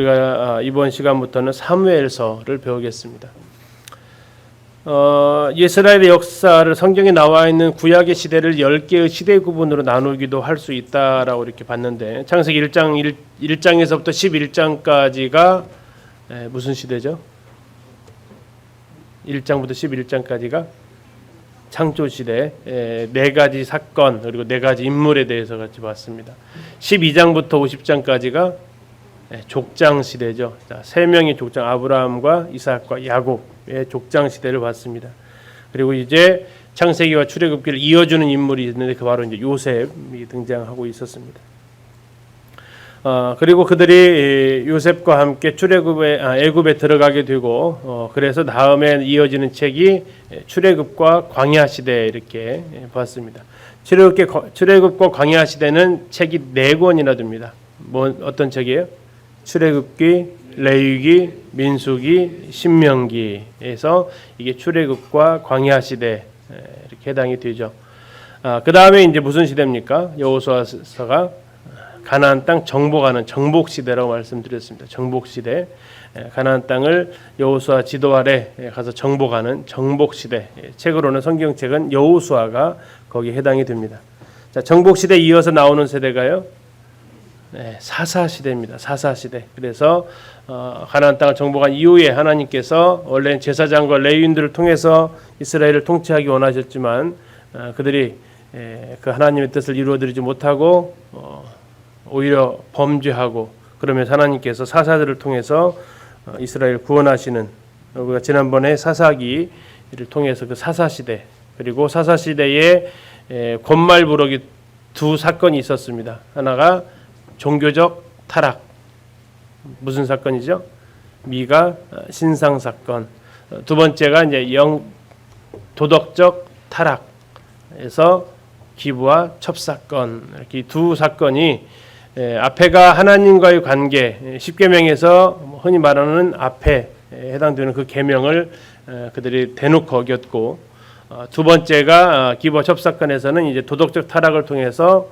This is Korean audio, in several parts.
우리가 이번 시간부터는 사무엘서를 배우겠습니다. 이스라엘의 역사를 성경에 나와 있는 구약의 시대를 10개의 시대 구분으로 나누기도 할 수 있다라고 이렇게 봤는데, 창세기 1장에서부터 11장까지가 무슨 시대죠? 1장부터 11장까지가 창조 시대, 4가지 사건 그리고 4가지 인물에 대해서 같이 봤습니다. 12장부터 50장까지가 족장 시대죠. 3명의 족장, 아브라함과 이삭과 야곱의 족장 시대를 봤습니다. 그리고 이제 창세기와 출애굽기를 이어주는 인물이 있는데 그 바로 이제 요셉이 등장하고 있었습니다. 그리고 그들이 요셉과 함께 애굽에 들어가게 되고, 그래서 다음에 이어지는 책이 출애굽과 광야 시대 이렇게 봤습니다. 출애굽과 광야 시대는 책이 4권이나 됩니다. 어떤 책이에요? 출애굽기, 레위기, 민수기, 신명기에서 이게 출애굽과 광야 시대 이렇게 해당이 되죠. 그 다음에 이제 무슨 시대입니까? 여호수아서가 가나안 땅 정복하는 정복 시대라고 말씀드렸습니다. 정복 시대, 가나안 땅을 여호수아 지도 아래 가서 정복하는 정복 시대. 책으로는 성경책은 여호수아가 거기에 해당이 됩니다. 자, 정복 시대 이어서 나오는 세대가요, 사사 시대입니다. 사사 시대. 그래서 가나안 땅을 정복한 이후에 하나님께서 원래 제사장과 레위인들을 통해서 이스라엘을 통치하기 원하셨지만 그들이 그 하나님의 뜻을 이루어드리지 못하고 오히려 범죄하고, 그러면서 하나님께서 사사들을 통해서 이스라엘을 구원하시는, 우리가 지난번에 사사기를 통해서 그 사사시대, 그리고 사사시대에 권말부록이 2 사건이 있었습니다. 하나가 종교적 타락, 무슨 사건이죠? 미가 신상 사건. 2번째가 이제 도덕적 타락에서 기부와 첩사건. 이렇게 2 사건이, 앞에가 하나님과의 관계, 10계명에서 흔히 말하는 앞에 해당되는 그 계명을 그들이 대놓고 어겼고, 2번째가 기부와 첩사건에서는 이제 도덕적 타락을 통해서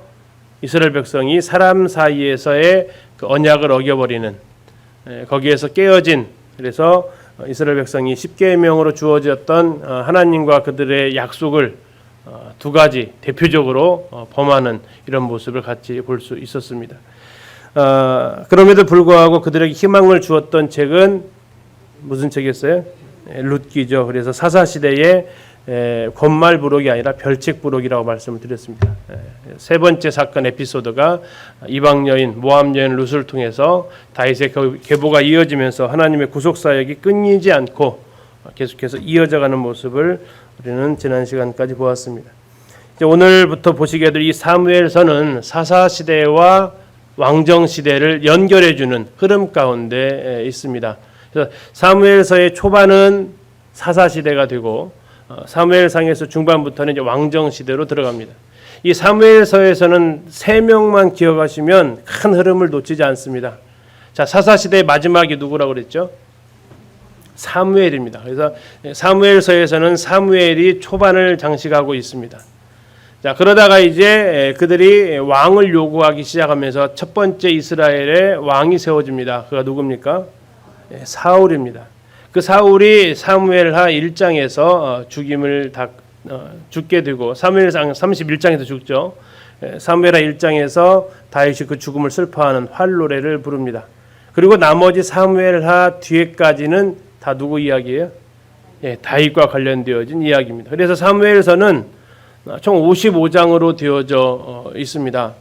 이스라엘 백성이 사람 사이에서의 그 언약을 어겨버리는, 거기에서 깨어진, 그래서 이스라엘 백성이 10계명으로 주어졌던 하나님과 그들의 약속을 2가지 대표적으로 범하는 이런 모습을 같이 볼 수 있었습니다. 그럼에도 불구하고 그들에게 희망을 주었던 책은 무슨 책이었어요? 룻기죠. 그래서 사사시대의 권말부록이 아니라 별책부록이라고 말씀을 드렸습니다. 3번째 사건 에피소드가 이방 여인 모압 여인 룻을 통해서 다윗의 계보가 이어지면서 하나님의 구속사역이 끊이지 않고 계속해서 이어져가는 모습을 우리는 지난 시간까지 보았습니다. 이제 오늘부터 보시게 될 이 사무엘서는 사사시대와 왕정시대를 연결해주는 흐름 가운데 있습니다. 그래서 사무엘서의 초반은 사사시대가 되고, 사무엘상에서 중반부터는 이제 왕정시대로 들어갑니다. 이 사무엘서에서는 3명만 기억하시면 큰 흐름을 놓치지 않습니다. 자, 사사시대의 마지막이 누구라고 그랬죠? 사무엘입니다. 그래서 사무엘서에서는 사무엘이 초반을 장식하고 있습니다. 자, 그러다가 이제 그들이 왕을 요구하기 시작하면서 첫 번째 이스라엘의 왕이 세워집니다. 그가 누굽니까? 사울입니다. 그 사울이 사무엘하 1장에서 죽게 되고, 사무엘상 31장에서 죽죠. 사무엘하 1장에서 다윗이 그 죽음을 슬퍼하는 활노래를 부릅니다. 그리고 나머지 사무엘하 뒤에까지는 다 누구 이야기예요? 다윗과 관련되어진 이야기입니다. 그래서 사무엘서는 총 55장으로 되어져 있습니다.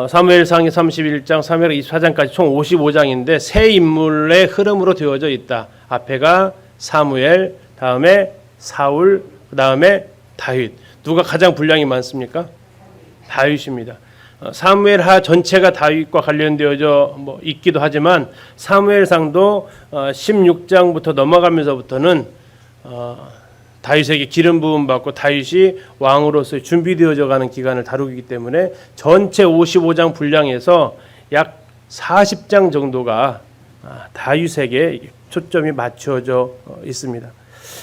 사무엘상이 31장, 사무엘 24장까지 총 55장인데 세 인물의 흐름으로 되어져 있다. 앞에가 사무엘, 다음에 사울, 그 다음에 다윗. 누가 가장 분량이 많습니까? 다윗입니다. 사무엘하 전체가 다윗과 관련되어져 있기도 하지만 사무엘상도 16장부터 넘어가면서부터는 다윗에게 기름 부음 받고 다윗이 왕으로서 준비되어져 가는 기간을 다루기 때문에 전체 55장 분량에서 약 40장 정도가 다윗에게 초점이 맞춰져 있습니다.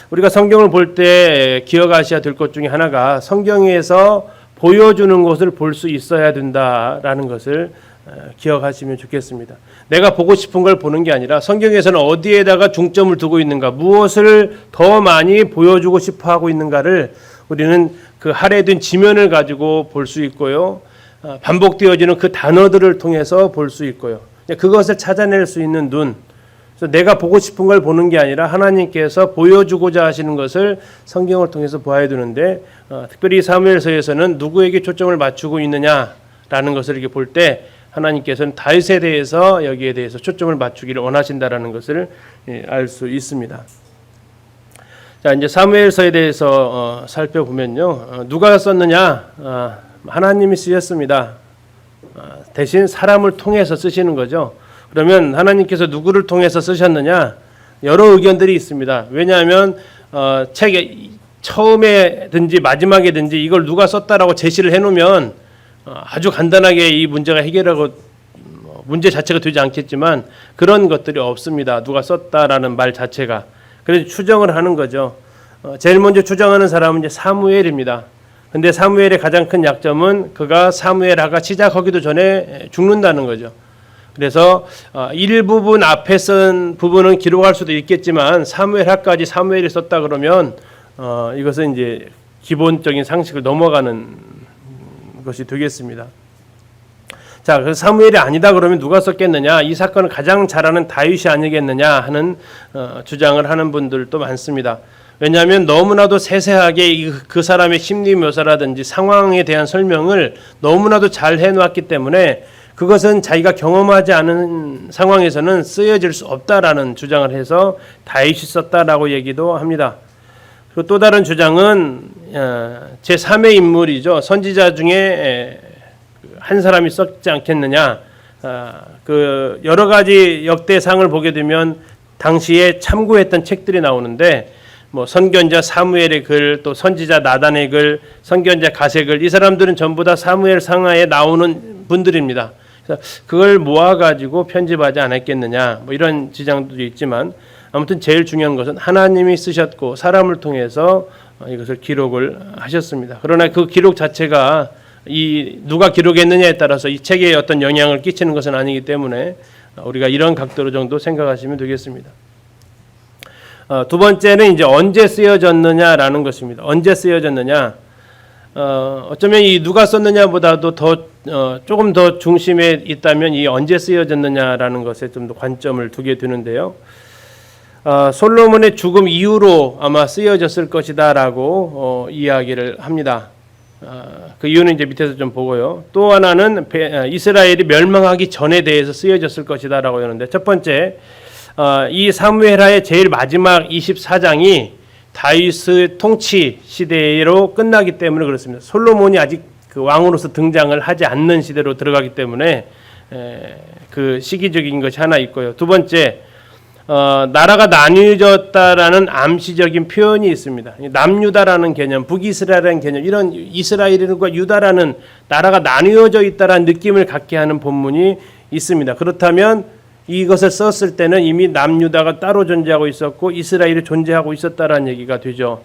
우리가 성경을 볼 때 기억하셔야 될 것 중에 하나가 성경에서 보여주는 것을 볼 수 있어야 된다라는 것을 기억하시면 좋겠습니다. 내가 보고 싶은 걸 보는 게 아니라 성경에서는 어디에다가 중점을 두고 있는가, 무엇을 더 많이 보여주고 싶어 하고 있는가를 우리는 그 할애된 지면을 가지고 볼 수 있고요. 반복되어지는 그 단어들을 통해서 볼 수 있고요. 그것을 찾아낼 수 있는 눈. 그래서 내가 보고 싶은 걸 보는 게 아니라 하나님께서 보여주고자 하시는 것을 성경을 통해서 보아야 되는데, 특별히 사무엘서에서는 누구에게 초점을 맞추고 있느냐라는 것을 이렇게 볼 때 하나님께서는 다윗에 대해서 여기에 대해서 초점을 맞추기를 원하신다라는 것을 알 수 있습니다. 자, 이제 사무엘서에 대해서 살펴보면요, 누가 썼느냐? 하나님이 쓰셨습니다. 대신 사람을 통해서 쓰시는 거죠. 그러면 하나님께서 누구를 통해서 쓰셨느냐? 여러 의견들이 있습니다. 왜냐하면 책의 처음에든지 마지막에든지 이걸 누가 썼다라고 제시를 해놓으면 아주 간단하게 이 문제가 해결하고 문제 자체가 되지 않겠지만 그런 것들이 없습니다. 누가 썼다라는 말 자체가. 그래서 추정을 하는 거죠. 제일 먼저 추정하는 사람은 이제 사무엘입니다. 근데 사무엘의 가장 큰 약점은 그가 사무엘하가 시작하기도 전에 죽는다는 거죠. 그래서 일부분 앞에 쓴 부분은 기록할 수도 있겠지만 사무엘하까지 사무엘이 썼다 그러면 이것은 이제 기본적인 상식을 넘어가는 것이 되겠습니다. 자, 그래서 사무엘이 아니다 그러면 누가 썼겠느냐? 이 사건을 가장 잘 아는 다윗이 아니겠느냐 하는 주장을 하는 분들도 많습니다. 왜냐하면 너무나도 세세하게 그 사람의 심리 묘사라든지 상황에 대한 설명을 너무나도 잘 해놓았기 때문에 그것은 자기가 경험하지 않은 상황에서는 쓰여질 수 없다라는 주장을 해서 다윗이 썼다라고 얘기도 합니다. 그리고 또 다른 주장은 제3의 인물이죠. 선지자 중에 한 사람이 썼지 않겠느냐. 그 여러 가지 역대상을 보게 되면 당시에 참고했던 책들이 나오는데 뭐 선견자 사무엘의 글, 또 선지자 나단의 글, 선견자 가세 글, 이 사람들은 전부 다 사무엘 상하에 나오는 분들입니다. 그래서 그걸 모아가지고 편집하지 않았겠느냐, 뭐 이런 지장도 있지만 아무튼 제일 중요한 것은 하나님이 쓰셨고 사람을 통해서 이것을 기록을 하셨습니다. 그러나 그 기록 자체가 이 누가 기록했느냐에 따라서 이 책에 어떤 영향을 끼치는 것은 아니기 때문에 우리가 이런 각도로 정도 생각하시면 되겠습니다. 두 번째는 이제 언제 쓰여졌느냐라는 것입니다. 언제 쓰여졌느냐? 어쩌면 이 누가 썼느냐보다도 조금 더 중심에 있다면 이 언제 쓰여졌느냐라는 것에 좀 더 관점을 두게 되는데요. 솔로몬의 죽음 이후로 아마 쓰여졌을 것이다라고 이야기를 합니다. 그 이유는 이제 밑에서 좀 보고요. 또 하나는 이스라엘이 멸망하기 전에 대해서 쓰여졌을 것이다라고 하는데, 첫 번째, 이 사무엘하의 제일 마지막 24장이 다윗의 통치 시대로 끝나기 때문에 그렇습니다. 솔로몬이 아직 그 왕으로서 등장을 하지 않는 시대로 들어가기 때문에 그 시기적인 것이 하나 있고요. 두 번째, 나라가 나뉘어졌다라는 암시적인 표현이 있습니다. 남유다라는 개념, 북이스라엘이라는 개념, 이런 이스라엘과 유다라는 나라가 나뉘어져 있다라는 느낌을 갖게 하는 본문이 있습니다. 그렇다면 이것을 썼을 때는 이미 남유다가 따로 존재하고 있었고 이스라엘이 존재하고 있었다라는 얘기가 되죠.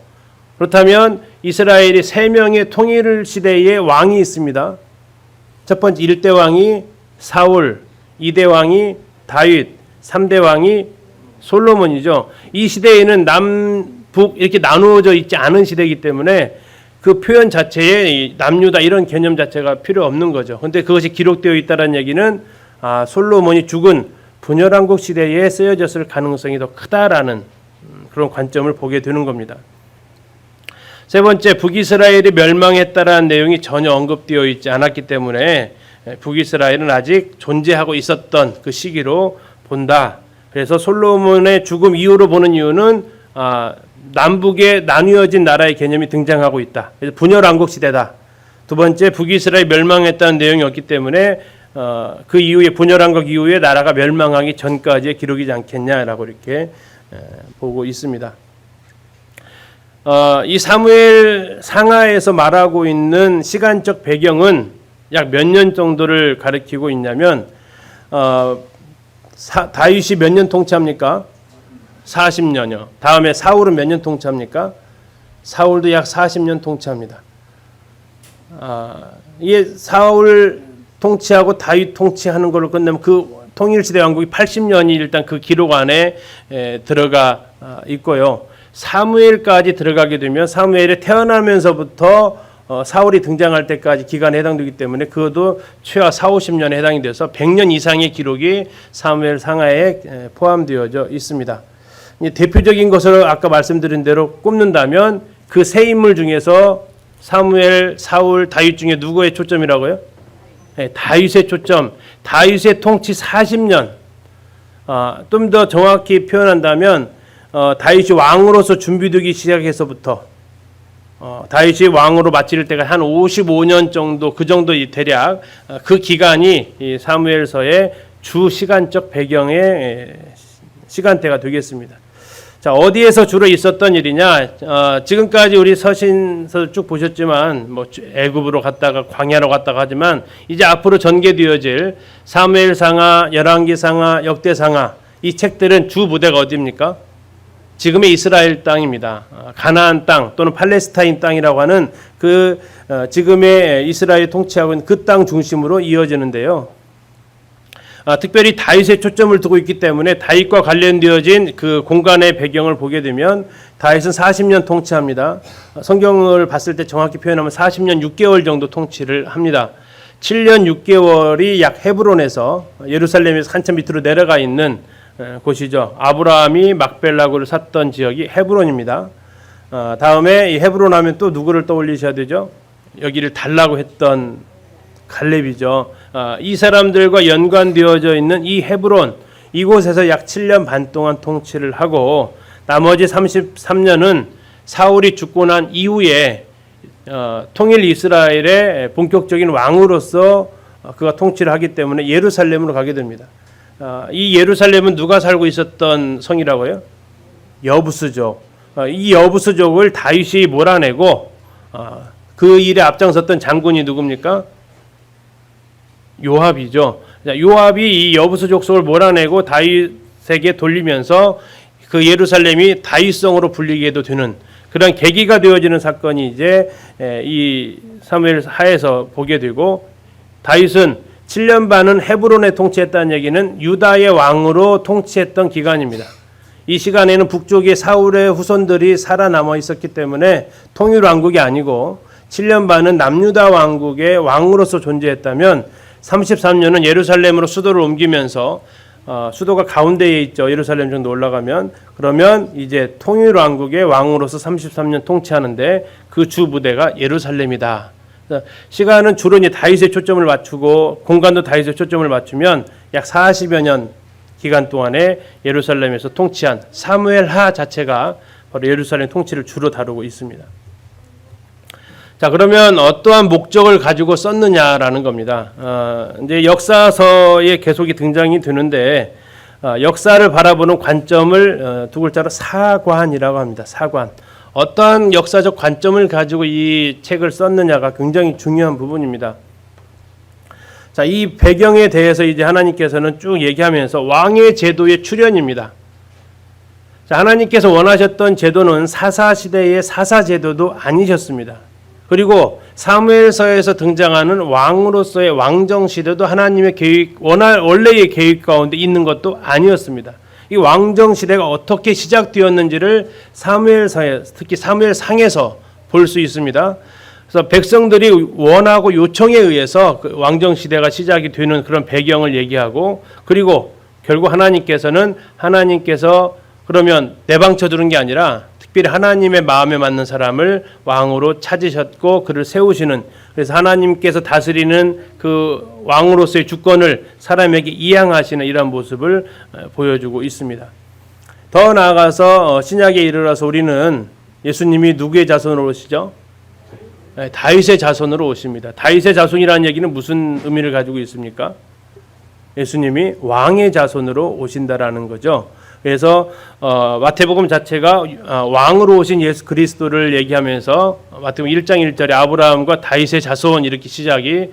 그렇다면 이스라엘이 3명의 통일 시대의 왕이 있습니다. 첫 번째 1대 왕이 사울, 2대 왕이 다윗, 3대 왕이 솔로몬이죠. 이 시대에는 남북 이렇게 나누어져 있지 않은 시대이기 때문에 그 표현 자체에 남유다 이런 개념 자체가 필요 없는 거죠. 그런데 그것이 기록되어 있다는 얘기는 솔로몬이 죽은 분열왕국 시대에 쓰여졌을 가능성이 더 크다라는 그런 관점을 보게 되는 겁니다. 세 번째, 북이스라엘이 멸망했다라는 내용이 전혀 언급되어 있지 않았기 때문에 북이스라엘은 아직 존재하고 있었던 그 시기로 본다. 그래서 솔로몬의 죽음 이후로 보는 이유는 남북에 나뉘어진 나라의 개념이 등장하고 있다. 그래서 분열왕국 시대다. 두 번째, 북이스라엘 멸망했다는 내용이 없기 때문에 그 이후에 분열왕국 이후에 나라가 멸망하기 전까지의 기록이지 않겠냐라고 이렇게 보고 있습니다. 이 사무엘 상하에서 말하고 있는 시간적 배경은 약 몇 년 정도를 가리키고 있냐면 다윗이 몇 년 통치합니까? 40년요. 다음에 사울은 몇 년 통치합니까? 사울도 약 40년 통치합니다. 이게 사울 통치하고 다윗 통치하는 걸로 끝내면 그 통일시대 왕국이 80년이 일단 그 기록 안에 들어가 있고요. 사무엘까지 들어가게 되면 사무엘이 태어나면서부터 사울이 등장할 때까지 기간에 해당되기 때문에 그것도 최하 40-50년에 해당이 돼서 100년 이상의 기록이 사무엘 상하에 포함되어져 있습니다. 대표적인 것을 아까 말씀드린 대로 꼽는다면 그 세 인물 중에서 사무엘, 사울, 다윗 중에 누구의 초점이라고요? 다윗의 초점. 다윗의 통치 40년. 좀 더 정확히 표현한다면 다윗이 왕으로서 준비되기 시작해서부터 다윗이 왕으로 마칠 때가 한 55년 정도, 그 정도 대략 그 기간이 이 사무엘서의 주 시간적 배경의 시간대가 되겠습니다. 자, 어디에서 주로 있었던 일이냐? 지금까지 우리 서신서 쭉 보셨지만 뭐 애굽으로 갔다가 광야로 갔다가 하지만 이제 앞으로 전개되어질 사무엘상하, 열왕기상하, 역대상하 이 책들은 주 무대가 어디입니까? 지금의 이스라엘 땅입니다. 가나안 땅 또는 팔레스타인 땅이라고 하는 그 지금의 이스라엘 통치하고 있는 그 땅 중심으로 이어지는데요. 특별히 다윗에 초점을 두고 있기 때문에 다윗과 관련되어진 그 공간의 배경을 보게 되면 다윗은 40년 통치합니다. 성경을 봤을 때 정확히 표현하면 40년 6개월 정도 통치를 합니다. 7년 6개월이 약 헤브론에서 예루살렘에서 한참 밑으로 내려가 있는 곳이죠. 아브라함이 막벨라고를 샀던 지역이 헤브론입니다. 다음에 이 헤브론 하면 또 누구를 떠올리셔야 되죠? 여기를 달라고 했던 갈렙이죠. 이 사람들과 연관되어져 있는 이 헤브론, 이곳에서 약 7년 반 동안 통치를 하고 나머지 33년은 사울이 죽고 난 이후에 통일 이스라엘의 본격적인 왕으로서 그가 통치를 하기 때문에 예루살렘으로 가게 됩니다. 이 예루살렘은 누가 살고 있었던 성이라고요? 여부스족. 이 여부스족을 다윗이 몰아내고 그 일에 앞장섰던 장군이 누굽니까? 요압이죠. 요압이 이 여부스 족속을 몰아내고 다윗에게 돌리면서 그 예루살렘이 다윗성으로 불리게도 되는 그런 계기가 되어지는 사건이 이제 이 사무엘 하에서 보게 되고 다윗은 7년 반은 헤브론에 통치했다는 얘기는 유다의 왕으로 통치했던 기간입니다. 이 시간에는 북쪽에 사울의 후손들이 살아남아 있었기 때문에 통일 왕국이 아니고 7년 반은 남유다 왕국의 왕으로서 존재했다면 33년은 예루살렘으로 수도를 옮기면서 수도가 가운데에 있죠. 예루살렘 정도 올라가면 그러면 이제 통일 왕국의 왕으로서 33년 통치하는데 그 주 무대가 예루살렘이다. 시간은 주로 이제 다윗의 초점을 맞추고 공간도 다윗의 초점을 맞추면 약 40여 년 기간 동안에 예루살렘에서 통치한 사무엘하 자체가 바로 예루살렘 통치를 주로 다루고 있습니다. 자, 그러면 어떠한 목적을 가지고 썼느냐라는 겁니다. 이제 역사서에 계속이 등장이 되는데 역사를 바라보는 관점을 두 글자로 사관이라고 합니다. 사관. 어떠한 역사적 관점을 가지고 이 책을 썼느냐가 굉장히 중요한 부분입니다. 자, 이 배경에 대해서 이제 하나님께서는 쭉 얘기하면서 왕의 제도의 출현입니다. 자, 하나님께서 원하셨던 제도는 사사시대의 사사제도도 아니셨습니다. 그리고 사무엘서에서 등장하는 왕으로서의 왕정시대도 하나님의 계획, 원래의 계획 가운데 있는 것도 아니었습니다. 이 왕정시대가 어떻게 시작되었는지를 사무엘서에, 특히 사무엘상에서 볼 수 있습니다. 그래서 백성들이 원하고 요청에 의해서 그 왕정시대가 시작이 되는 그런 배경을 얘기하고 그리고 결국 하나님께서 그러면 내방쳐 두는 게 아니라 특별히 하나님의 마음에 맞는 사람을 왕으로 찾으셨고 그를 세우시는 그래서 하나님께서 다스리는 그 왕으로서의 주권을 사람에게 이양하시는 이런 모습을 보여주고 있습니다. 더 나아가서 신약에 이르러서 우리는 예수님이 누구의 자손으로 오시죠? 다윗의 자손으로 오십니다. 다윗의 자손이라는 얘기는 무슨 의미를 가지고 있습니까? 예수님이 왕의 자손으로 오신다라는 거죠. 그래서 마태복음 자체가 왕으로 오신 예수 그리스도를 얘기하면서 마태복음 1장 1절에 아브라함과 다윗의 자손 이렇게 시작이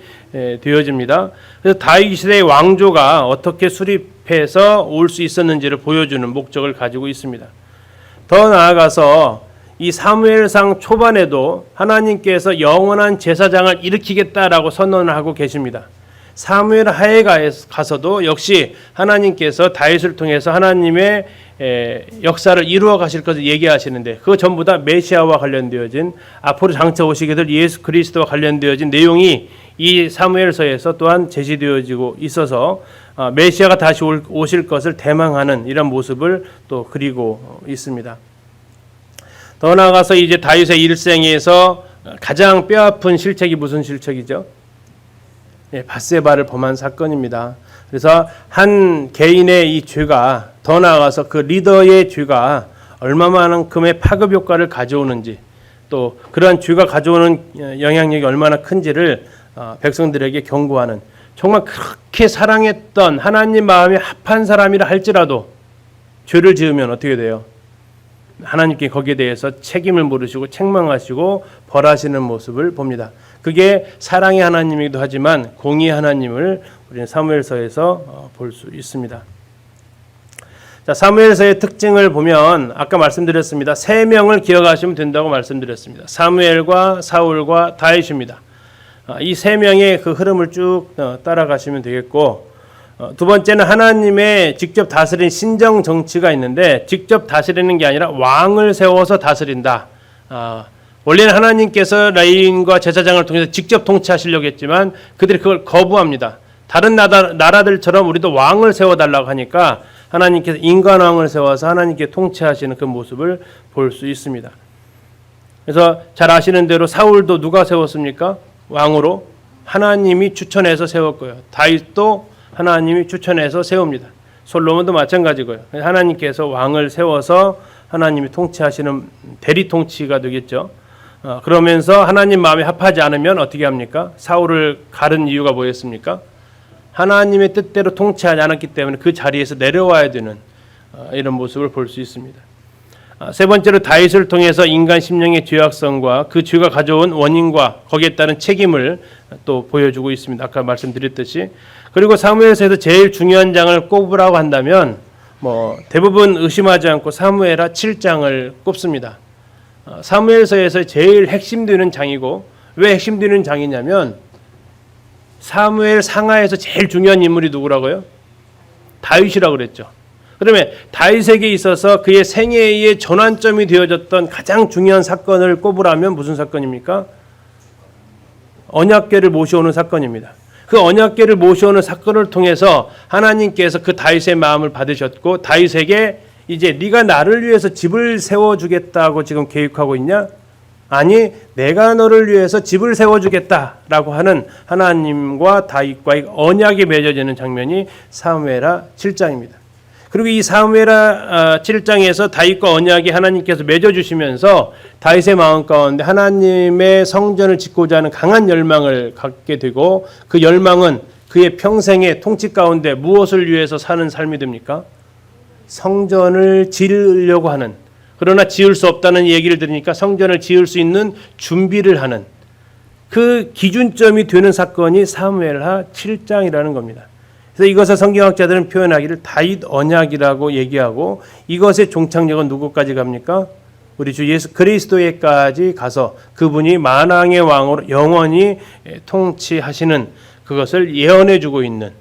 되어집니다. 그래서 다윗 시대의 왕조가 어떻게 수립해서 올 수 있었는지를 보여주는 목적을 가지고 있습니다. 더 나아가서 이 사무엘상 초반에도 하나님께서 영원한 제사장을 일으키겠다라고 선언을 하고 계십니다. 사무엘 하에 가서도 역시 하나님께서 다윗을 통해서 하나님의 역사를 이루어 가실 것을 얘기하시는데 그 전부 다 메시아와 관련되어진 앞으로 장차 오시게 될 예수 그리스도와 관련되어진 내용이 이 사무엘서에서 또한 제시되어지고 있어서 메시아가 다시 오실 것을 대망하는 이런 모습을 또 그리고 있습니다. 더 나아가서 이제 다윗의 일생에서 가장 뼈아픈 실책이 무슨 실책이죠? 밧세바를 범한 사건입니다. 그래서 한 개인의 이 죄가 더 나아가서 그 리더의 죄가 얼마만큼의 파급 효과를 가져오는지 또 그러한 죄가 가져오는 영향력이 얼마나 큰지를 백성들에게 경고하는 정말 그렇게 사랑했던 하나님 마음에 합한 사람이라 할지라도 죄를 지으면 어떻게 돼요? 하나님께 거기에 대해서 책임을 물으시고 책망하시고 벌하시는 모습을 봅니다. 그게 사랑의 하나님이기도 하지만 공의의 하나님을 우리는 사무엘서에서 볼 수 있습니다. 자, 사무엘서의 특징을 보면 아까 말씀드렸습니다. 세 명을 기억하시면 된다고 말씀드렸습니다. 사무엘과 사울과 다윗입니다. 이 세 명의 그 흐름을 쭉 따라가시면 되겠고 두 번째는 하나님의 직접 다스린 신정 정치가 있는데 직접 다스리는 게 아니라 왕을 세워서 다스린다. 원래는 하나님께서 레위인과 제사장을 통해서 직접 통치하시려고 했지만 그들이 그걸 거부합니다. 다른 나라들처럼 우리도 왕을 세워달라고 하니까 하나님께서 인간왕을 세워서 하나님께 통치하시는 그 모습을 볼 수 있습니다. 그래서 잘 아시는 대로 사울도 누가 세웠습니까? 왕으로 하나님이 추천해서 세웠고요. 다윗도 하나님이 추천해서 세웁니다. 솔로몬도 마찬가지고요. 하나님께서 왕을 세워서 하나님이 통치하시는 대리 통치가 되겠죠. 그러면서 하나님 마음에 합하지 않으면 어떻게 합니까? 사울을 가른 이유가 뭐였습니까? 하나님의 뜻대로 통치하지 않았기 때문에 그 자리에서 내려와야 되는 이런 모습을 볼 수 있습니다. 세 번째로 다윗을 통해서 인간 심령의 죄악성과 그 죄가 가져온 원인과 거기에 따른 책임을 또 보여주고 있습니다. 아까 말씀드렸듯이. 그리고 사무엘서에서 제일 중요한 장을 꼽으라고 한다면 대부분 의심하지 않고 사무엘하 7장을 꼽습니다. 사무엘서에서 제일 핵심되는 장이고 왜 핵심되는 장이냐면 사무엘 상하에서 제일 중요한 인물이 누구라고요? 다윗이라고 그랬죠. 그러면 다윗에게 있어서 그의 생애의 전환점이 되어졌던 가장 중요한 사건을 꼽으라면 무슨 사건입니까? 언약궤를 모셔오는 사건입니다. 그 언약궤를 모셔오는 사건을 통해서 하나님께서 그 다윗의 마음을 받으셨고 다윗에게 이제 네가 나를 위해서 집을 세워주겠다고 지금 계획하고 있냐? 아니 내가 너를 위해서 집을 세워주겠다라고 하는 하나님과 다윗과의 언약이 맺어지는 장면이 사무엘하 7장입니다. 그리고 이 사무엘하 7장에서 다윗과 언약이 하나님께서 맺어주시면서 다윗의 마음 가운데 하나님의 성전을 짓고자 하는 강한 열망을 갖게 되고 그 열망은 그의 평생의 통치 가운데 무엇을 위해서 사는 삶이 됩니까? 성전을 지으려고 하는 그러나 지을 수 없다는 얘기를 들으니까 성전을 지을 수 있는 준비를 하는 그 기준점이 되는 사건이 사무엘하 7장이라는 겁니다. 그래서 이것을 성경학자들은 표현하기를 다윗 언약이라고 얘기하고 이것의 종착역은 누구까지 갑니까? 우리 주 예수 그리스도에까지 가서 그분이 만왕의 왕으로 영원히 통치하시는 그것을 예언해 주고 있는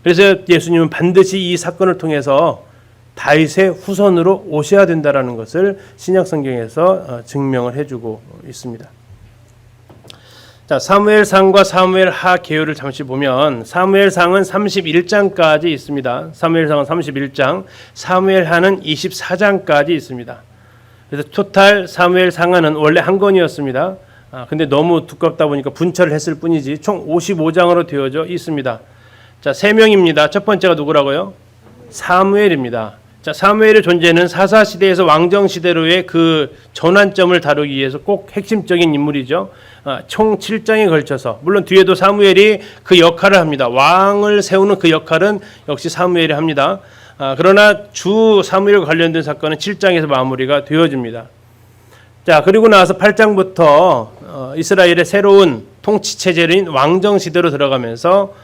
그래서 예수님은 반드시 이 사건을 통해서 다윗의 후손으로 오셔야 된다라는 것을 신약 성경에서 증명을 해주고 있습니다. 자, 사무엘상과 사무엘하 계율을 잠시 보면 사무엘상은 31장까지 있습니다. 사무엘상은 31장, 사무엘하는 24장까지 있습니다. 그래서 토탈 사무엘상하는 원래 한 권이었습니다. 근데 너무 두껍다 보니까 분철을 했을 뿐이지 총 55장으로 되어져 있습니다. 자, 3명입니다. 첫 번째가 누구라고요? 사무엘입니다. 자, 사무엘의 존재는 사사시대에서 왕정시대로의 그 전환점을 다루기 위해서 꼭 핵심적인 인물이죠. 총 7장에 걸쳐서 물론 뒤에도 사무엘이 그 역할을 합니다. 왕을 세우는 그 역할은 역시 사무엘이 합니다. 그러나 주 사무엘과 관련된 사건은 7장에서 마무리가 되어집니다. 자, 그리고 나서 8장부터 이스라엘의 새로운 통치 체제인 왕정시대로 들어가면서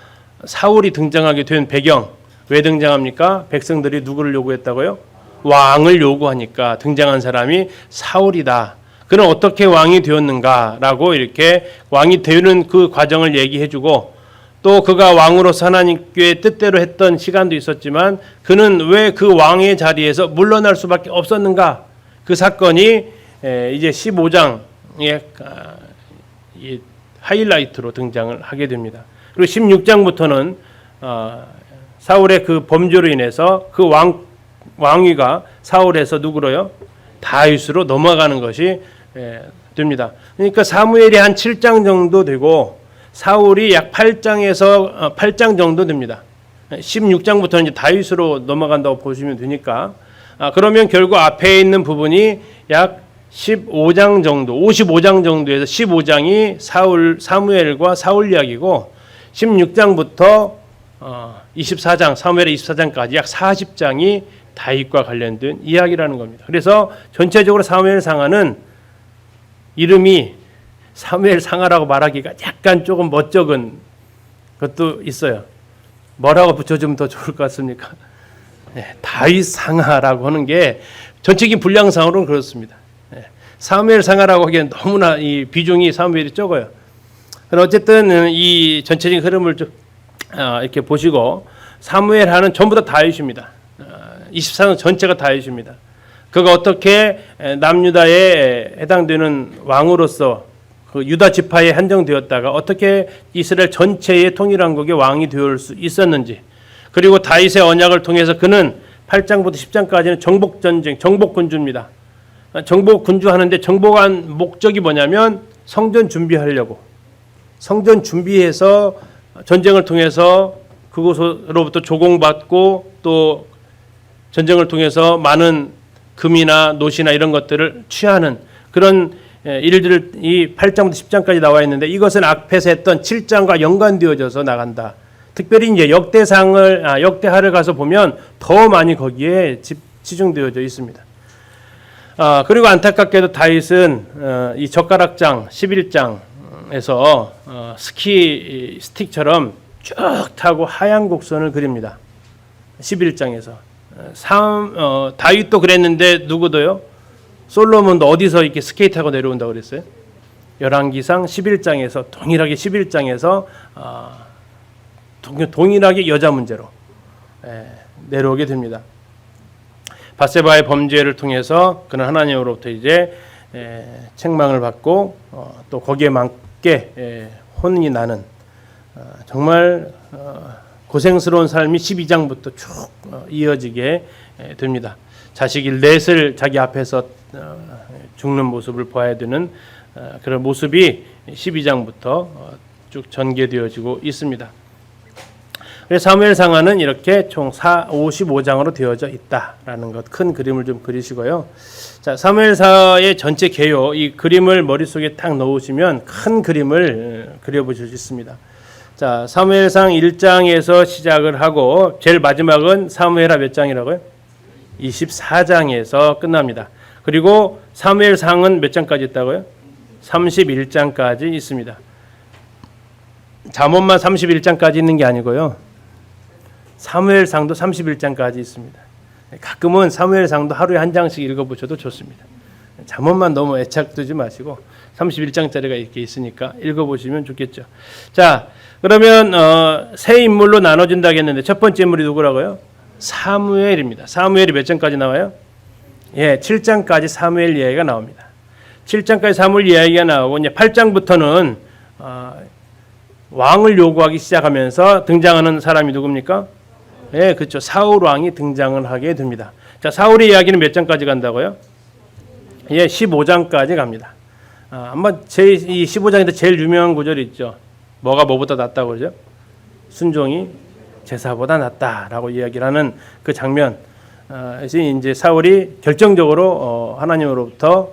사울이 등장하게 된 배경 왜 등장합니까? 백성들이 누구를 요구했다고요? 왕을 요구하니까 등장한 사람이 사울이다. 그는 어떻게 왕이 되었는가라고 이렇게 왕이 되는 그 과정을 얘기해주고 또 그가 왕으로서 하나님께 뜻대로 했던 시간도 있었지만 그는 왜 그 왕의 자리에서 물러날 수밖에 없었는가? 그 사건이 이제 15장의 이 하이라이트로 등장을 하게 됩니다. 그리고 16장부터는 사울의 그 범죄로 인해서 그 왕위가 사울에서 누구로요? 다윗으로 넘어가는 것이 됩니다. 그러니까 사무엘이 한 7장 정도 되고 사울이 약 8장 정도 됩니다. 16장부터는 이제 다윗으로 넘어간다고 보시면 되니까 그러면 결국 앞에 있는 부분이 약 15장 정도, 55장 정도에서 15장이 사무엘과 사울 이야기고 16장부터 24장, 사무엘의 24장까지 약 40장이 다윗과 관련된 이야기라는 겁니다. 그래서 전체적으로 사무엘 상하는 이름이 사무엘 상하라고 말하기가 약간 조금 멋쩍은 것도 있어요. 뭐라고 붙여주면 더 좋을 것 같습니까? 다윗 상하라고 하는 게 전체적인 분량상으로는 그렇습니다. 사무엘 상하라고 하기엔 너무나 이 비중이 사무엘이 적어요. 어쨌든 이 전체적인 흐름을 좀 이렇게 보시고 사무엘 하는 전부 다 다윗입니다. 24장 전체가 다윗입니다. 그가 어떻게 남유다에 해당되는 왕으로서 그 유다 지파에 한정되었다가 어떻게 이스라엘 전체의 통일왕국의 왕이 되올 수 있었는지, 그리고 다윗의 언약을 통해서 그는 8장부터 10장까지는 정복전쟁, 정복군주입니다. 정복군주하는데 정복한 목적이 뭐냐면 성전 준비하려고, 성전 준비해서 전쟁을 통해서 그곳으로부터 조공받고 또 전쟁을 통해서 많은 금이나 노시나 이런 것들을 취하는 그런 일들을 이 8장부터 10장까지 나와 있는데 이것은 앞에서 했던 7장과 연관되어져서 나간다. 특별히 이제 역대하를 가서 보면 더 많이 거기에 치중되어져 있습니다. 그리고 안타깝게도 다윗은 이 젓가락장 11장에서 스키 스틱처럼 쭉 타고 하얀 곡선을 그립니다. 11장에서 다윗도 그랬는데 누구도요? 솔로몬도 어디서 이렇게 스케이트하고 내려온다고 그랬어요? 열왕기상 11장에서 동일하게 11장에서 동일하게 여자 문제로 내려오게 됩니다. 밧세바의 범죄를 통해서 그는 하나님으로부터 이제 책망을 받고 또 거기에 맞게 혼이 나는 정말 고생스러운 삶이 12장부터 쭉 이어지게 됩니다. 자식이 넷을 자기 앞에서 죽는 모습을 보아야 되는 그런 모습이 12장부터 쭉 전개되어지고 있습니다. 그래서 사무엘 상하는 이렇게 총 55장으로 되어져 있다라는 것, 큰 그림을 좀 그리시고요. 자, 사무엘사의 전체 개요, 이 그림을 머릿속에 딱 넣으시면 큰 그림을 그려보실 수 있습니다. 자, 사무엘상 1장에서 시작을 하고 제일 마지막은 사무엘하 몇 장이라고요? 24장에서 끝납니다. 그리고 사무엘상은 몇 장까지 있다고요? 31장까지 있습니다. 잠언만 31장까지 있는 게 아니고요. 사무엘상도 31장까지 있습니다. 가끔은 사무엘상도 하루에 한 장씩 읽어보셔도 좋습니다. 잠언만 너무 애착두지 마시고 31장짜리가 이렇게 있으니까 읽어보시면 좋겠죠. 자, 그러면 세 인물로 나눠진다고 했는데 첫 번째 인물이 누구라고요? 사무엘입니다. 사무엘이 몇 장까지 나와요? 7장까지 사무엘 이야기가 나옵니다. 7장까지 사무엘 이야기가 나오고 이제 8장부터는 왕을 요구하기 시작하면서 등장하는 사람이 누굽니까? 그렇죠. 사울 왕이 등장을 하게 됩니다. 자, 사울의 이야기는 몇 장까지 간다고요? 15장까지 갑니다. 아마 이 15장인데 제일 유명한 구절이 있죠. 뭐가 뭐보다 낫다고 그러죠? 순종이 제사보다 낫다라고 이야기를 하는 그 장면. 이제 사울이 결정적으로 하나님으로부터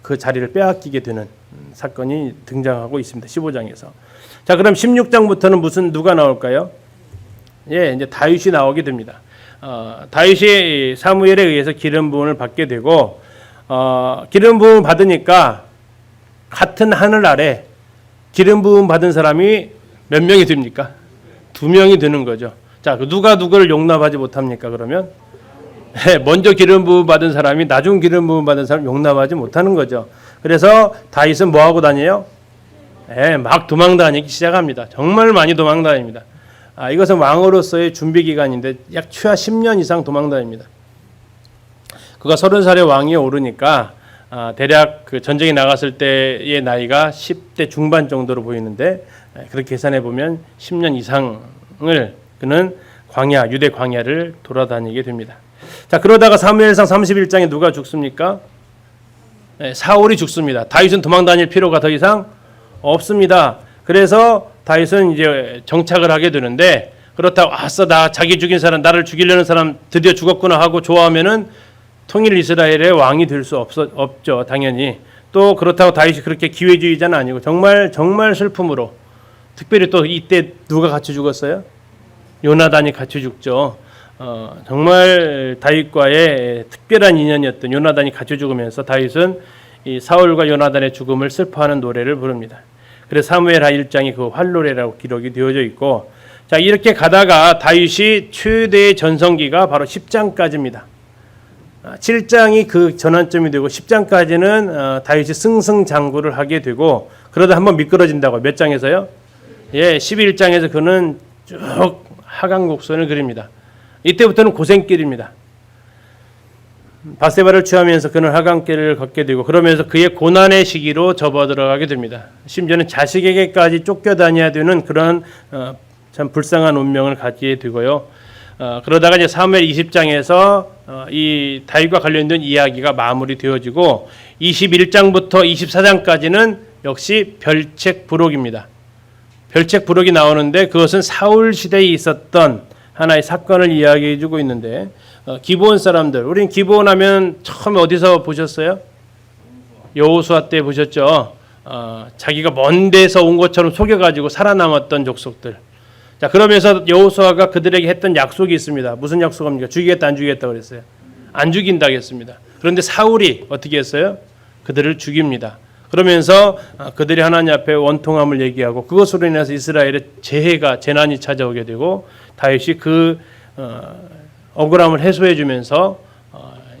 그 자리를 빼앗기게 되는 사건이 등장하고 있습니다. 15장에서. 자, 그럼 16장부터는 누가 나올까요? 이제 다윗이 나오게 됩니다. 다윗이 사무엘에 의해서 기름 부음을 받게 되고 기름 부음 받으니까 같은 하늘 아래 기름 부음 받은 사람이 몇 명이 됩니까? 2명이 되는 거죠. 자, 누가 누구를 용납하지 못합니까? 그러면 먼저 기름 부음 받은 사람이 나중 기름 부음 받은 사람 용납하지 못하는 거죠. 그래서 다윗은 뭐 하고 다녀요? 막 도망다니기 시작합니다. 정말 많이 도망다닙니다. 이것은 왕으로서의 준비 기간인데 약 최하 10년 이상 도망다닙니다. 그가 30살의 왕위에 오르니까 대략 그 전쟁에 나갔을 때의 나이가 10대 중반 정도로 보이는데 그렇게 계산해 보면 10년 이상을 그는 유대 광야를 돌아다니게 됩니다. 자, 그러다가 사무엘상 31장에 누가 죽습니까? 사울이 죽습니다. 다윗은 도망다닐 필요가 더 이상 없습니다. 그래서 다윗은 이제 정착을 하게 되는데, 그렇다고 나 자기 죽인 사람, 나를 죽이려는 사람 드디어 죽었구나 하고 좋아하면은 통일 이스라엘의 왕이 될 수 없죠. 당연히. 또 그렇다고 다윗이 그렇게 기회주의자는 아니고 정말 슬픔으로, 특별히 또 이때 누가 같이 죽었어요? 요나단이 같이 죽죠. 정말 다윗과의 특별한 인연이었던 요나단이 같이 죽으면서 다윗은 이 사울과 요나단의 죽음을 슬퍼하는 노래를 부릅니다. 그래서 사무엘하 1장이 그 활노래라고 기록이 되어져 있고, 자, 이렇게 가다가 다윗이 최대의 전성기가 바로 10장까지입니다. 7장이 그 전환점이 되고 10장까지는 다윗이 승승장구를 하게 되고, 그러다 한번 미끄러진다고. 몇 장에서요? 11장에서 그는 쭉 하강곡선을 그립니다. 이때부터는 고생길입니다. 바세바를 취하면서 그는 하강길을 걷게 되고, 그러면서 그의 고난의 시기로 접어들어가게 됩니다. 심지어는 자식에게까지 쫓겨다녀야 되는 그런 참 불쌍한 운명을 갖게 되고요. 그러다가 이제 사무엘 20장에서 이 다윗과 관련된 이야기가 마무리되어지고 21장부터 24장까지는 역시 별책부록입니다. 별책부록이 나오는데 그것은 사울 시대에 있었던 하나의 사건을 이야기해주고 있는데, 기브온 사람들, 우린 기브온 하면 처음에 어디서 보셨어요? 여호수아 때 보셨죠? 자기가 먼 데서 온 것처럼 속여가지고 살아남았던 족속들. 자, 그러면서 여호수아가 그들에게 했던 약속이 있습니다. 무슨 약속입니까? 죽이겠다 안 죽이겠다 그랬어요? 안 죽인다고 했습니다. 그런데 사울이 어떻게 했어요? 그들을 죽입니다. 그러면서 그들이 하나님 앞에 원통함을 얘기하고, 그것으로 인해서 이스라엘의 재난이 찾아오게 되고, 다윗이 그 억울함을 해소해 주면서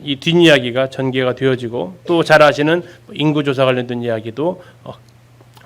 이 뒷이야기가 전개가 되어지고, 또 잘 아시는 인구조사 관련된 이야기도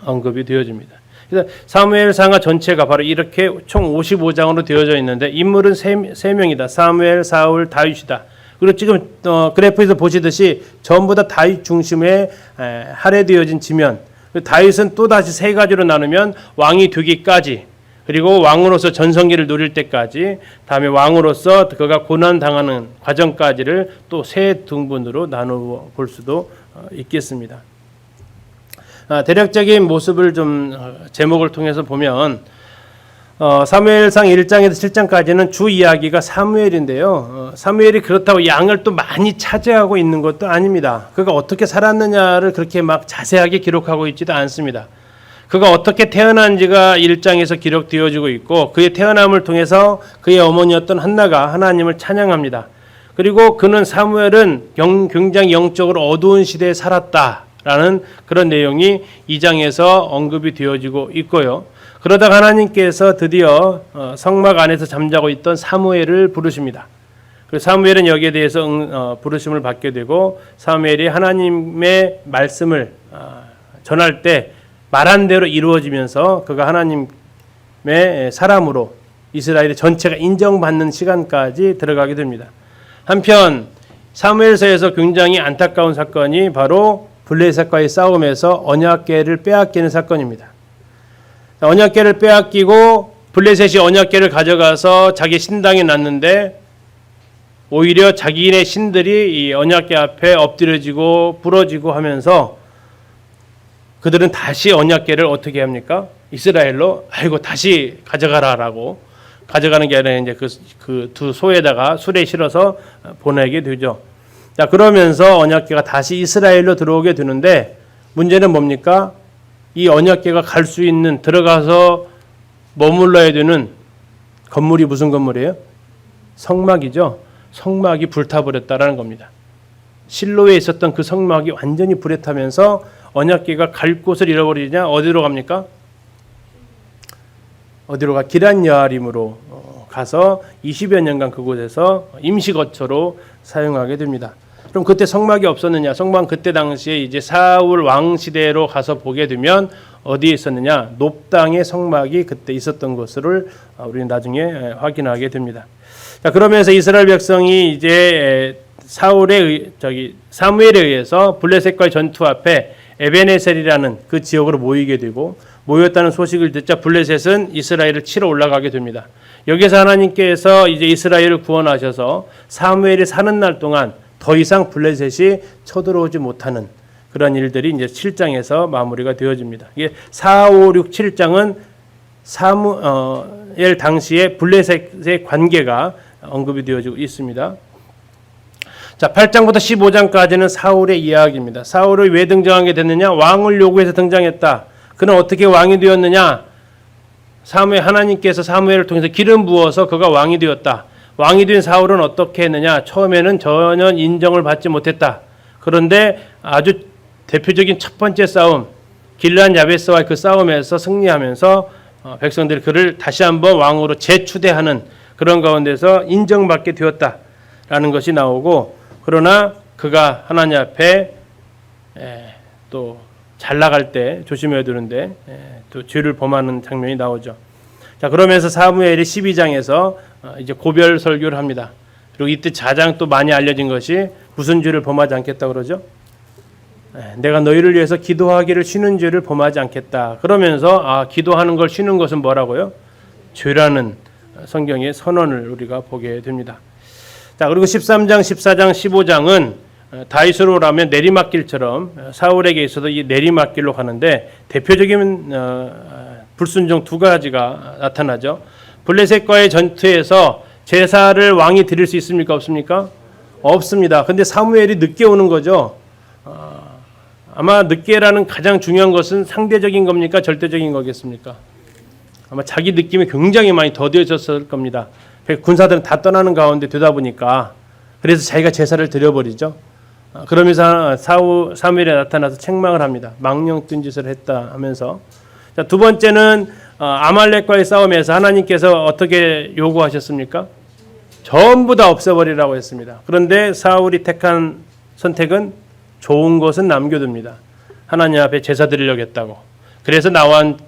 언급이 되어집니다. 그래서 사무엘상하 전체가 바로 이렇게 총 55장으로 되어져 있는데, 인물은 세 명이다. 사무엘, 사울, 다윗이다. 그리고 지금 그래프에서 보시듯이 전부 다 다윗 중심에 할애되어진 지면, 다윗은 또 다시 세 가지로 나누면 왕이 되기까지, 그리고 왕으로서 전성기를 누릴 때까지, 다음에 왕으로서 그가 고난 당하는 과정까지를 또 세 등분으로 나누어 볼 수도 있겠습니다. 대략적인 모습을 좀 제목을 통해서 보면, 사무엘상 1장에서 7장까지는 주 이야기가 사무엘인데요. 사무엘이 그렇다고 양을 또 많이 차지하고 있는 것도 아닙니다. 그가 어떻게 살았느냐를 그렇게 막 자세하게 기록하고 있지도 않습니다. 그가 어떻게 태어난지가 1장에서 기록되어지고 있고, 그의 태어남을 통해서 그의 어머니였던 한나가 하나님을 찬양합니다. 그리고 그는 사무엘은 굉장히 영적으로 어두운 시대에 살았다라는 그런 내용이 2장에서 언급이 되어지고 있고요. 그러다가 하나님께서 드디어 성막 안에서 잠자고 있던 사무엘을 부르십니다. 그래서 사무엘은 여기에 대해서 부르심을 받게 되고, 사무엘이 하나님의 말씀을 전할 때 말한 대로 이루어지면서 그가 하나님의 사람으로 이스라엘의 전체가 인정받는 시간까지 들어가게 됩니다. 한편 사무엘서에서 굉장히 안타까운 사건이 바로 블레셋과의 싸움에서 언약궤를 빼앗기는 사건입니다. 언약궤를 빼앗기고 블레셋이 언약궤를 가져가서 자기 신당에 놨는데, 오히려 자기네 신들이 이 언약궤 앞에 엎드려지고 부러지고 하면서 그들은 다시 언약궤를 어떻게 합니까? 이스라엘로 다시 가져가라라고, 가져가는 게 아니라 이제 그 두 소에다가 술에 실어서 보내게 되죠. 자, 그러면서 언약궤가 다시 이스라엘로 들어오게 되는데, 문제는 뭡니까? 이 언약궤가 갈 수 있는, 들어가서 머물러야 되는 건물이 무슨 건물이에요? 성막이죠. 성막이 불타버렸다라는 겁니다. 실로에 있었던 그 성막이 완전히 불에 타면서 언약궤가 갈 곳을 잃어버리냐? 어디로 갑니까? 어디로 가? 기럇 여아림으로 가서 20여 년간 그곳에서 임시 거처로 사용하게 됩니다. 그럼 그때 성막이 없었느냐? 성막 그때 당시에 이제 사울 왕 시대로 가서 보게 되면 어디에 있었느냐? 높당의 성막이 그때 있었던 것을 우리는 나중에 확인하게 됩니다. 자, 그러면서 이스라엘 백성이 이제 사무엘에 의해서 블레셋과의 전투 앞에 에베네셀이라는 그 지역으로 모이게 되고, 모였다는 소식을 듣자 블레셋은 이스라엘을 치러 올라가게 됩니다. 여기서 하나님께서 이제 이스라엘을 구원하셔서 사무엘이 사는 날 동안 더 이상 블레셋이 쳐들어오지 못하는 그런 일들이 이제 7장에서 마무리가 되어집니다. 이게 4, 5, 6, 7장은 사무엘 당시에 블레셋의 관계가 언급이 되어지고 있습니다. 자, 8장부터 15장까지는 사울의 이야기입니다. 사울이 왜 등장하게 됐느냐? 왕을 요구해서 등장했다. 그는 어떻게 왕이 되었느냐? 하나님께서 사무엘을 통해서 기름 부어서 그가 왕이 되었다. 왕이 된 사울은 어떻게 했느냐? 처음에는 전혀 인정을 받지 못했다. 그런데 아주 대표적인 첫 번째 싸움, 길르앗 야베스와의 그 싸움에서 승리하면서 백성들이 그를 다시 한번 왕으로 재추대하는 그런 가운데서 인정받게 되었다라는 것이 나오고, 그러나 그가 하나님 앞에 또 잘 나갈 때 조심해야 되는데 또 죄를 범하는 장면이 나오죠. 자, 그러면서 사무엘이 12장에서 이제 고별 설교를 합니다. 그리고 이때 가장 또 많이 알려진 것이 무슨 죄를 범하지 않겠다 그러죠? 내가 너희를 위해서 기도하기를 쉬는 죄를 범하지 않겠다. 그러면서 기도하는 걸 쉬는 것은 뭐라고요? 죄라는 성경의 선언을 우리가 보게 됩니다. 자, 그리고 13장, 14장, 15장은 다윗으로 라면 내리막길처럼 사울에게 있어도 이 내리막길로 가는데 대표적인 불순종 두 가지가 나타나죠. 블레셋과의 전투에서 제사를 왕이 드릴 수 있습니까? 없습니까? 없습니다. 근데 사무엘이 늦게 오는 거죠. 아마 늦게라는 가장 중요한 것은 상대적인 겁니까? 절대적인 거겠습니까? 아마 자기 느낌이 굉장히 많이 더뎌졌을 겁니다. 군사들은 다 떠나는 가운데 되다 보니까 그래서 자기가 제사를 드려버리죠. 그러면서 사무엘이 나타나서 책망을 합니다. 망령 뜬 짓을 했다 하면서. 자, 두 번째는 아말렉과의 싸움에서 하나님께서 어떻게 요구하셨습니까? 전부 다 없애버리라고 했습니다. 그런데 사울이 택한 선택은 좋은 것은 남겨둡니다. 하나님 앞에 제사 드리려고 했다고. 그래서 나온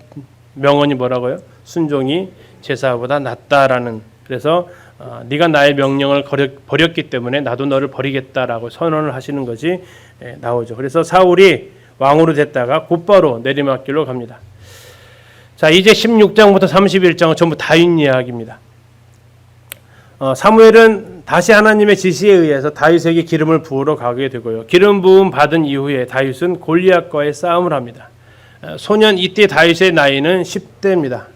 명언이 뭐라고요? 순종이 제사보다 낫다라는. 그래서 네가 나의 명령을 버렸기 때문에 나도 너를 버리겠다라고 선언을 하시는 것이 나오죠. 그래서 사울이 왕으로 됐다가 곧바로 내리막길로 갑니다. 자, 이제 16장부터 31장은 전부 다윗 이야기입니다. 사무엘은 다시 하나님의 지시에 의해서 다윗에게 기름을 부으러 가게 되고요. 기름 부음 받은 이후에 다윗은 골리앗과의 싸움을 합니다. 소년 이때 다윗의 나이는 10대입니다.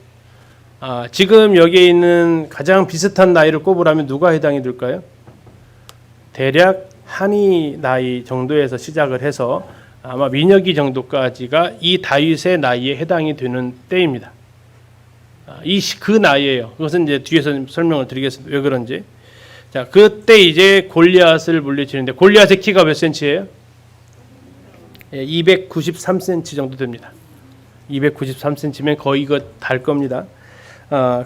지금 여기에 있는 가장 비슷한 나이를 꼽으라면 누가 해당이 될까요? 대략 한이 나이 정도에서 시작을 해서 아마 민혁이 정도까지가 이 다윗의 나이에 해당이 되는 때입니다. 그 나이예요. 그것은 이제 뒤에서 설명을 드리겠습니다. 왜 그런지. 자, 그때 이제 골리앗을 물리치는데 골리앗의 키가 몇 센치예요? 293cm 정도 됩니다. 293cm면 거의 이거 달 겁니다.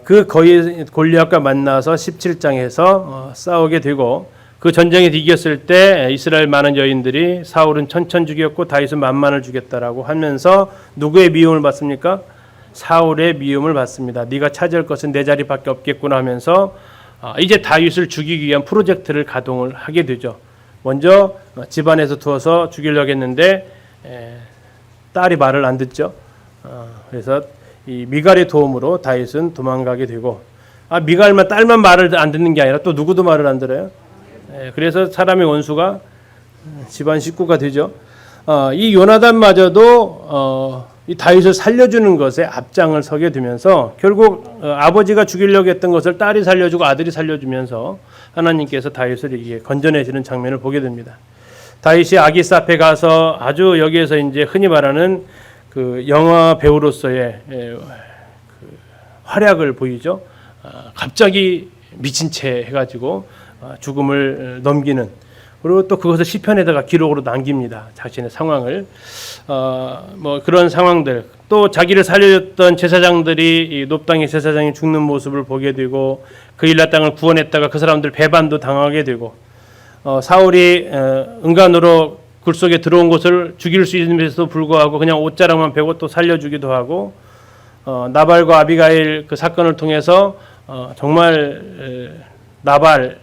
그 거의 골리앗과 만나서 17장에서 싸우게 되고, 그 전쟁에 이겼을 때 이스라엘 많은 여인들이 사울은 천천 죽였고 다윗은 만만을 죽였다라고 하면서 누구의 미움을 받습니까? 사울의 미움을 받습니다. 네가 차지할 것은 내 자리밖에 없겠구나 하면서 이제 다윗을 죽이기 위한 프로젝트를 가동을 하게 되죠. 먼저 집안에서 두어서 죽이려고 했는데 딸이 말을 안 듣죠. 그래서 이 미갈의 도움으로 다윗은 도망가게 되고, 미갈만 딸만 말을 안 듣는 게 아니라 또 누구도 말을 안 들어요. 그래서 사람의 원수가 집안 식구가 되죠. 이 요나단마저도 이 다윗을 살려주는 것에 앞장을 서게 되면서 결국 아버지가 죽이려고 했던 것을 딸이 살려주고 아들이 살려주면서 하나님께서 다윗을 이게 건져내시는 장면을 보게 됩니다. 다윗이 아기스 앞에 가서 아주 여기에서 이제 흔히 말하는 그 영화 배우로서의 그 활약을 보이죠. 갑자기 미친 채 해가지고 죽음을 넘기는, 그리고 또 그것을 시편에다가 기록으로 남깁니다. 자신의 상황을. 뭐 그런 상황들, 또 자기를 살려줬던 제사장들이 이 높당의 제사장이 죽는 모습을 보게 되고, 그 일라 땅을 구원했다가 그 사람들 배반도 당하게 되고, 사울이 은간으로 굴 속에 들어온 것을 죽일 수 있음에도 불구하고 그냥 옷자락만 베고 또 살려주기도 하고, 나발과 아비가일 그 사건을 통해서 정말 나발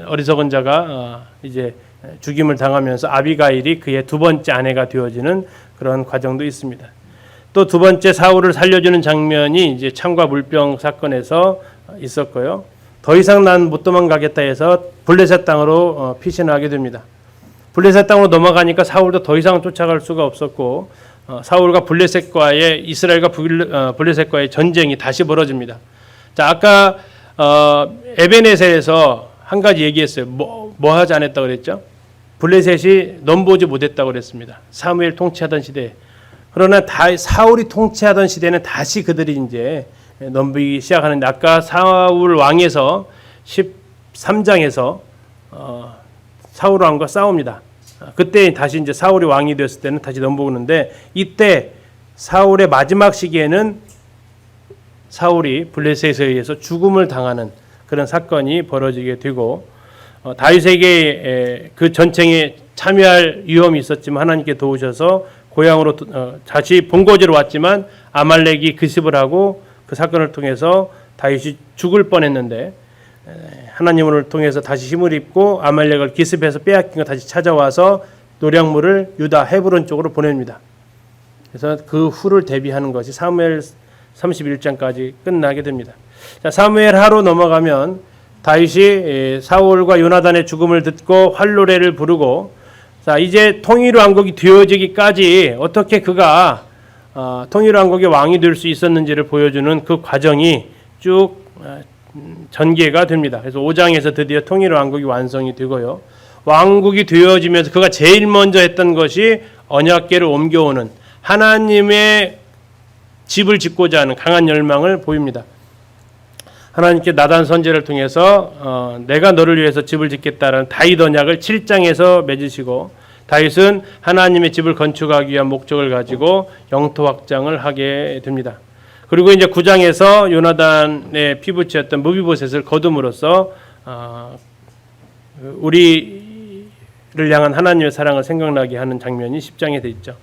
어리석은 자가 이제 죽임을 당하면서 아비가일이 그의 두 번째 아내가 되어지는 그런 과정도 있습니다. 또 두 번째 사울을 살려주는 장면이 이제 창과 물병 사건에서 있었고요. 더 이상 난 못 도망가겠다 해서 블레셋 땅으로 피신하게 됩니다. 블레셋 땅으로 넘어가니까 사울도 더 이상 쫓아갈 수가 없었고, 사울과 블레셋과의 이스라엘과 블레셋과의 전쟁이 다시 벌어집니다. 자, 아까 에베네셀에서 한 가지 얘기했어요. 뭐 하지 않았다고 그랬죠? 블레셋이 넘보지 못했다고 그랬습니다. 사무엘 통치하던 시대에. 그러나 사울이 통치하던 시대는 다시 그들이 이제 넘보기 시작하는데, 아까 사울 왕에서 13장에서 사울 왕과 싸웁니다. 그때 다시 이제 사울이 왕이 되었을 때는 다시 넘보는데, 이때 사울의 마지막 시기에는 사울이 블레셋에 의해서 죽음을 당하는 그런 사건이 벌어지게 되고, 다윗에게 그 전쟁에 참여할 위험이 있었지만 하나님께 도우셔서 고향으로 다시 본거지로 왔지만 아말렉이 기습을 하고 그 사건을 통해서 다윗이 죽을 뻔했는데, 하나님을 통해서 다시 힘을 입고 아말렉을 기습해서 빼앗긴 거 다시 찾아와서 노략물을 유다 헤브론 쪽으로 보냅니다. 그래서 그 후를 대비하는 것이 사무엘 31장까지 끝나게 됩니다. 자, 사무엘 하로 넘어가면 다윗이 사울과 요나단의 죽음을 듣고 활노래를 부르고, 자, 이제 통일왕국이 되어지기까지 어떻게 그가 통일왕국의 왕이 될 수 있었는지를 보여주는 그 과정이 쭉 전개가 됩니다. 그래서 5장에서 드디어 통일왕국이 완성이 되고요. 왕국이 되어지면서 그가 제일 먼저 했던 것이 언약궤를 옮겨오는, 하나님의 집을 짓고자 하는 강한 열망을 보입니다. 하나님께 나단 선지자를 통해서 내가 너를 위해서 집을 짓겠다라는 다윗 언약을 7장에서 맺으시고, 다윗은 하나님의 집을 건축하기 위한 목적을 가지고 영토 확장을 하게 됩니다. 그리고 이제 9장에서 요나단의 피부치였던 무비보셋을 거둠으로써 우리를 향한 하나님의 사랑을 생각나게 하는 장면이 10장에 돼 있죠.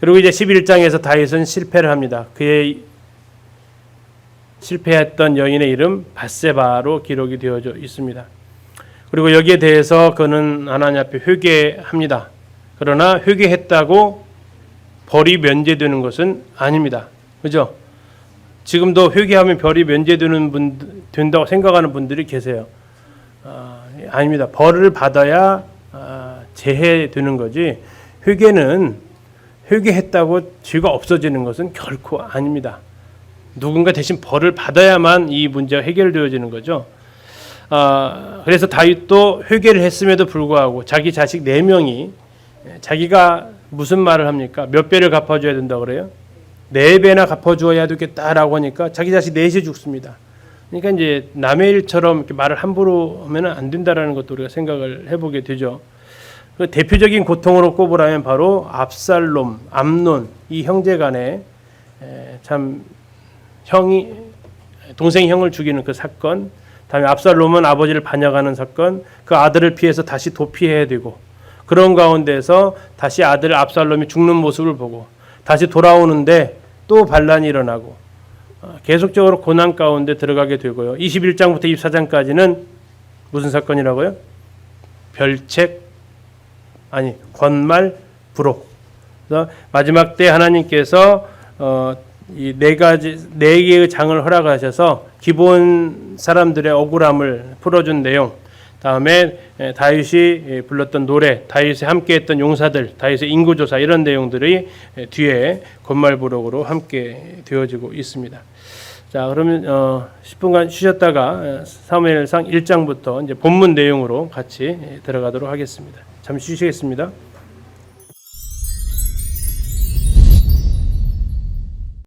그리고 이제 11장에서 다윗은 실패를 합니다. 그의 실패했던 여인의 이름 밧세바로 기록이 되어져 있습니다. 그리고 여기에 대해서 그는 하나님 앞에 회개합니다. 그러나 회개했다고 벌이 면제되는 것은 아닙니다. 그죠? 지금도 회개하면 벌이 면제되는 된다고 생각하는 분들이 계세요. 아닙니다. 벌을 받아야 재해되는 거지, 회개는 회개했다고 죄가 없어지는 것은 결코 아닙니다. 누군가 대신 벌을 받아야만 이 문제가 해결되어지는 거죠. 그래서 다윗도 회개를 했음에도 불구하고 자기 자식 4명이 자기가 무슨 말을 합니까? 몇 배를 갚아줘야 된다고 그래요? 4배나 갚아주어야 되겠다라고 하니까 자기 자식 4이 죽습니다. 그러니까 이제 남의 일처럼 이렇게 말을 함부로 하면 안 된다라는 것도 우리가 생각을 해보게 되죠. 그 대표적인 고통으로 꼽으라면 바로 압살롬, 암논 이 형제 간에 참 동생이 형을 죽이는 그 사건, 다음에 압살롬은 아버지를 반역하는 사건, 그 아들을 피해서 다시 도피해야 되고, 그런 가운데서 다시 아들 압살롬이 죽는 모습을 보고 다시 돌아오는데 또 반란이 일어나고 계속적으로 고난 가운데 들어가게 되고요. 21장부터 24장까지는 무슨 사건이라고요? 권말, 부록. 그래서 마지막 때 하나님께서 이 4개의 장을 허락하셔서 기본 사람들의 억울함을 풀어준 내용, 다음에 다윗이 불렀던 노래, 다윗이 함께했던 용사들, 다윗의 인구조사 이런 내용들이 뒤에 권말부록으로 함께 되어지고 있습니다. 자, 그러면 10분간 쉬셨다가 사무엘상 1장부터 이제 본문 내용으로 같이 들어가도록 하겠습니다. 잠시 쉬시겠습니다.